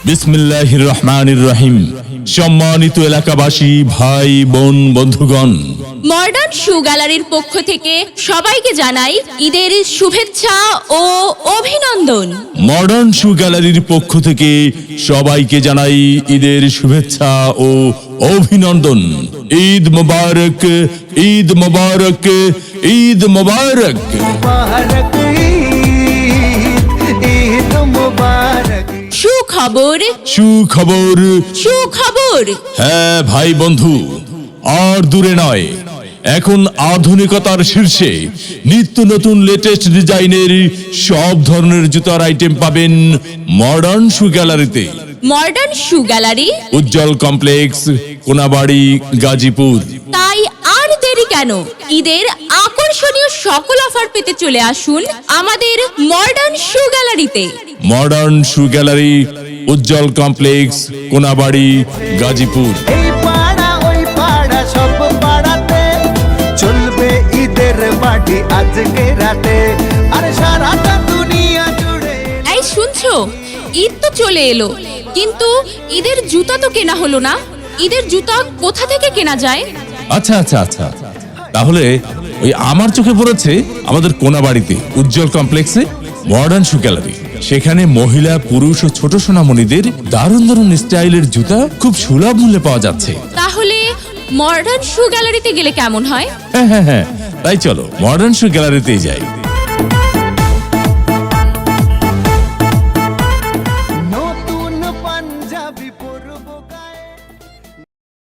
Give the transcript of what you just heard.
বিসমিল্লাহির রহমানির রহিম। সম্মানিত এলাকাবাসী, ভাই বোন, বন্ধুগণ, মডার্ন শু গ্যালারির পক্ষ থেকে সবাইকে জানাই ঈদের শুভেচ্ছা ও অভিনন্দন। মডার্ন শু গ্যালারির পক্ষ থেকে সবাইকে জানাই ঈদের শুভেচ্ছা ও অভিনন্দন। ঈদ মোবারক, ঈদ মোবারক, ঈদ মোবারক। সুখবর, সুখবর, সুখবর। হ্যাঁ ভাই বন্ধু, আর দূরে নয়, এখন আধুনিকতার শীর্ষে নিত্য নতুন লেটেস্ট ডিজাইনের সব ধরনের জুতার আইটেম পাবেন মডার্ন শু গ্যালারিতে। মডার্ন শু গ্যালারি, উজ্জ্বল কমপ্লেক্স, কোনাবাড়ি, গাজীপুর। তাই আর দেরি কেন? ঈদের আকর্ষণীয় সকল অফার পেতে চলে আসুন আমাদের মডার্ন শু গ্যালারিতে। মডার্ন শু গ্যালারি, উজ্জ্বল কমপ্লেক্স, কোনাবাড়ি, গাজীপুর। এই পাড়া ওই পাড়া সব পাড়াতে চলবে ঈদের পার্টি আজকে রাতে, আর সারাটা দুনিয়া জুড়ে। এই শুনছো, ঈদ তো চলে এলো, কিন্তু ঈদের জুতা তো কেনা হলো না। ঈদের জুতা কোথা থেকে কেনা যায়? আচ্ছা আচ্ছা আচ্ছা, তাহলে ওই আমার চোখে পড়েছে আমাদের কোনাবাড়িতে উজ্জ্বল কমপ্লেক্সে মডার্ন শু গ্যালারি। সেখানে মহিলা, পুরুষ ও ছোট সোনামণিদের দারুণ দারুণ স্টাইলের জুতা খুব সুলভ মূল্যে পাওয়া যাচ্ছে। তাহলে মডার্ন শু গ্যালারিতে গেলে কেমন হয়? হ্যাঁ হ্যাঁ হ্যাঁ, তাই চলো মডার্ন শু গ্যালারিতেই যাই।